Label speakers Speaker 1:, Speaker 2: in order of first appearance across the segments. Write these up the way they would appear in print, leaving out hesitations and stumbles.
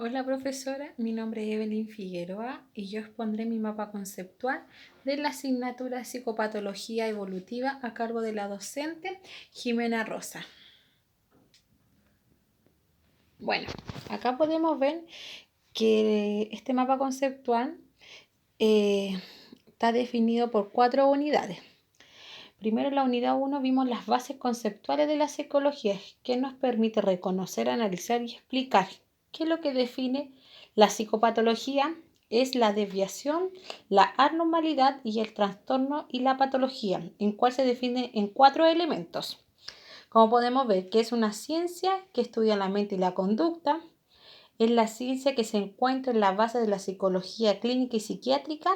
Speaker 1: Hola profesora, mi nombre es Evelyn Figueroa y yo expondré mi mapa conceptual de la asignatura de Psicopatología Evolutiva a cargo de la docente Jimena Rosa. Bueno, acá podemos ver que este mapa conceptual está definido por 4 unidades. Primero, en la unidad 1 vimos las bases conceptuales de la psicología, que nos permite reconocer, analizar y explicar qué es lo que define la psicopatología. Es la desviación, la anormalidad y el trastorno y la patología, en cual se define en 4 elementos. Como podemos ver, que es una ciencia que estudia la mente y la conducta, es la ciencia que se encuentra en la base de la psicología clínica y psiquiátrica,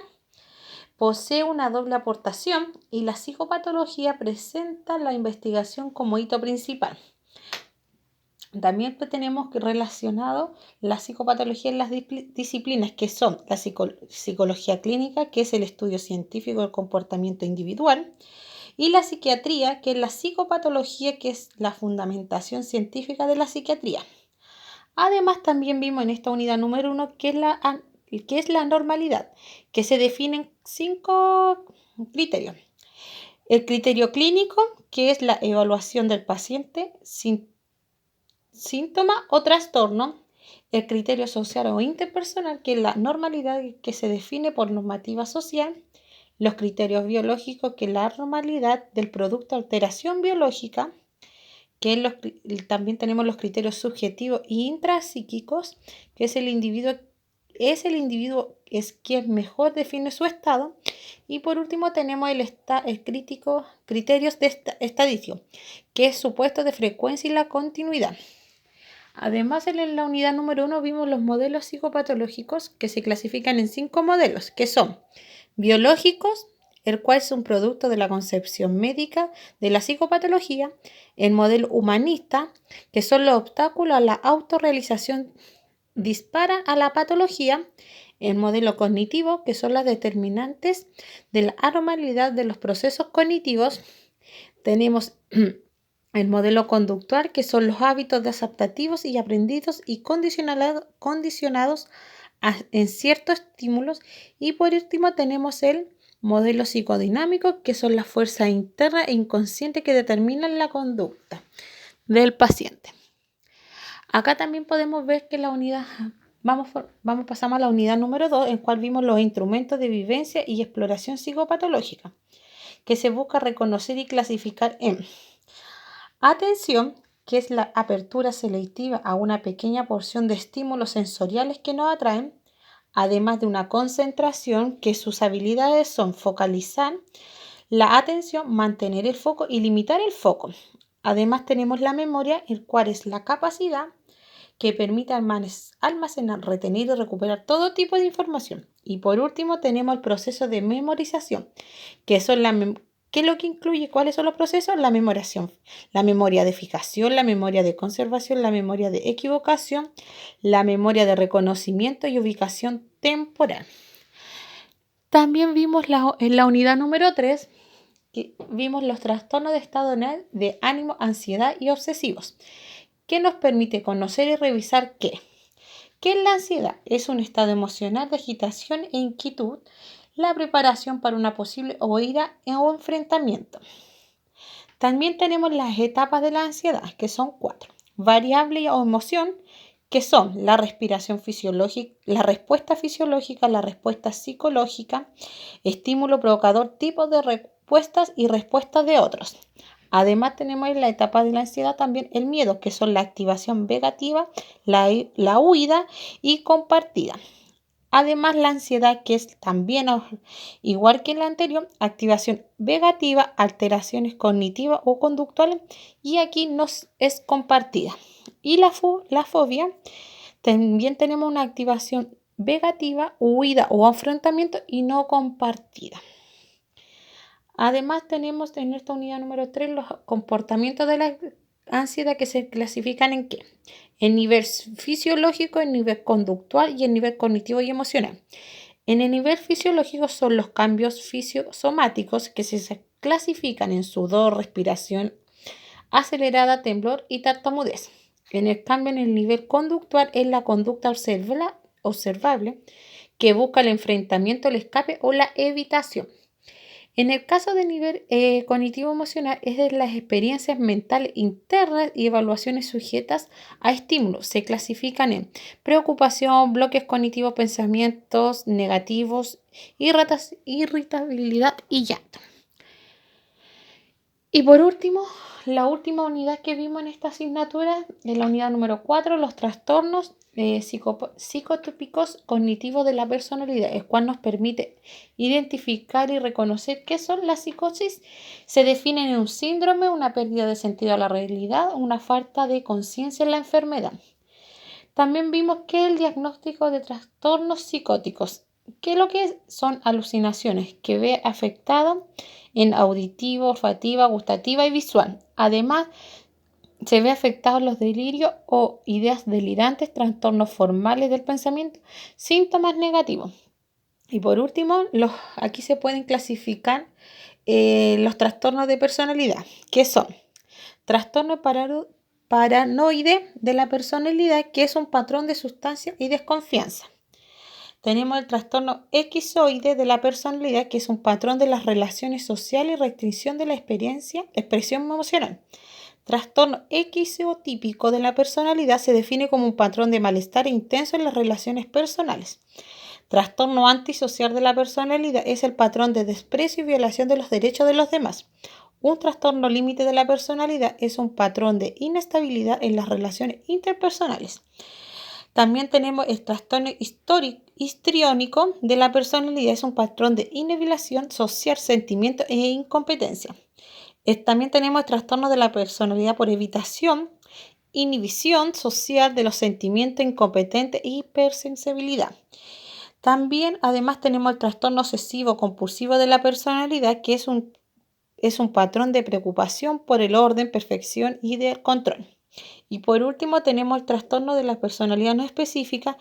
Speaker 1: posee una doble aportación y la psicopatología presenta la investigación como hito principal. También tenemos relacionado la psicopatología en las disciplinas que son la psicología clínica, que es el estudio científico del comportamiento individual, y la psiquiatría, que es la psicopatología, que es la fundamentación científica de la psiquiatría. Además, también vimos en esta unidad número 1 que es la normalidad, que se definen 5 criterios. El criterio clínico, que es la evaluación del paciente sin síntoma o trastorno. El criterio social o interpersonal, que es la normalidad que se define por normativa social. Los criterios biológicos, que es la normalidad del producto de alteración biológica, también tenemos los criterios subjetivos e intrapsíquicos, que es el individuo quien mejor define su estado. Y por último tenemos criterios estadísticos, que es supuesto de frecuencia y la continuidad. Además, en la unidad número 1 vimos los modelos psicopatológicos, que se clasifican en 5 modelos, que son biológicos, el cual es un producto de la concepción médica de la psicopatología; el modelo humanista, que son los obstáculos a la autorrealización disparan a la patología; el modelo cognitivo, que son las determinantes de la anormalidad de los procesos cognitivos; tenemos el modelo conductual, que son los hábitos desadaptativos y aprendidos y condicionados en ciertos estímulos; y por último tenemos el modelo psicodinámico, que son las fuerzas internas e inconscientes que determinan la conducta del paciente. Acá también podemos ver que pasamos a la unidad número 2, en cual vimos los instrumentos de vivencia y exploración psicopatológica, que se busca reconocer y clasificar en atención, que es la apertura selectiva a una pequeña porción de estímulos sensoriales que nos atraen; además de una concentración, que sus habilidades son focalizar la atención, mantener el foco y limitar el foco. Además tenemos la memoria, el cual es la capacidad que permite almacenar, retener y recuperar todo tipo de información. Y por último tenemos el proceso de memorización, que son ¿qué es lo que incluye? ¿Cuáles son los procesos? La memoración, la memoria de fijación, la memoria de conservación, la memoria de equivocación, la memoria de reconocimiento y ubicación temporal. También vimos en la unidad número 3, que vimos los trastornos de estado de ánimo, ansiedad y obsesivos, que nos permite conocer y revisar ¿qué es la ansiedad? Es un estado emocional de agitación e inquietud, la preparación para una posible huida o enfrentamiento. También tenemos las etapas de la ansiedad, que son 4. Variable o emoción, que son la respiración fisiológica, la respuesta fisiológica, la respuesta psicológica, estímulo provocador, tipos de respuestas y respuestas de otros. Además tenemos en la etapa de la ansiedad también el miedo, que son la activación vegativa, la huida y compartida. Además, la ansiedad, que es también, igual que en la anterior, activación vegativa, alteraciones cognitivas o conductuales, y aquí no es compartida. Y la fobia, también tenemos una activación vegativa, huida o enfrentamiento y no compartida. Además, tenemos en esta unidad número 3 los comportamientos de la ansiedad, que se clasifican en ¿qué? En nivel fisiológico, en nivel conductual y en nivel cognitivo y emocional. En el nivel fisiológico son los cambios fisiosomáticos, que se clasifican en sudor, respiración acelerada, temblor y tartamudez. En el cambio, en el nivel conductual es la conducta observable que busca el enfrentamiento, el escape o la evitación. En el caso del nivel cognitivo-emocional es de las experiencias mentales internas y evaluaciones sujetas a estímulos. Se clasifican en preocupación, bloques cognitivos, pensamientos negativos, irritabilidad y llanto. Y por último, la última unidad que vimos en esta asignatura es la unidad número 4, los trastornos psicotípicos cognitivos de la personalidad, el cual nos permite identificar y reconocer qué son las psicosis. Se definen en un síndrome, una pérdida de sentido a la realidad, una falta de conciencia en la enfermedad. También vimos que el diagnóstico de trastornos psicóticos, que lo que son alucinaciones, que ve afectado en auditivo, olfativa, gustativa y visual. Además, se ve afectados los delirios o ideas delirantes, trastornos formales del pensamiento, síntomas negativos. Y por último, aquí se pueden clasificar los trastornos de personalidad, que son trastorno paranoide de la personalidad, que es un patrón de sustancia y desconfianza. Tenemos el trastorno esquizoide de la personalidad, que es un patrón de las relaciones sociales y restricción de la expresión emocional. Trastorno esquizotípico de la personalidad se define como un patrón de malestar intenso en las relaciones personales. Trastorno antisocial de la personalidad es el patrón de desprecio y violación de los derechos de los demás. Un trastorno límite de la personalidad es un patrón de inestabilidad en las relaciones interpersonales. También tenemos el trastorno histriónico de la personalidad, es un patrón de inhibición social, sentimiento e incompetencia. También tenemos el trastorno de la personalidad por evitación, inhibición social de los sentimientos, incompetente e hipersensibilidad. También, además, tenemos el trastorno obsesivo compulsivo de la personalidad, que es un patrón de preocupación por el orden, perfección y del control. Y por último, tenemos el trastorno de la personalidad no específica,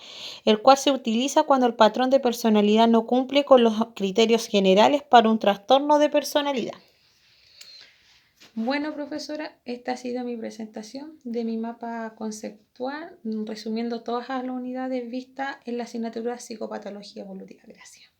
Speaker 1: el cual se utiliza cuando el patrón de personalidad no cumple con los criterios generales para un trastorno de personalidad. Bueno, profesora, esta ha sido mi presentación de mi mapa conceptual, resumiendo todas las unidades vistas en la asignatura Psicopatología Evolutiva. Gracias.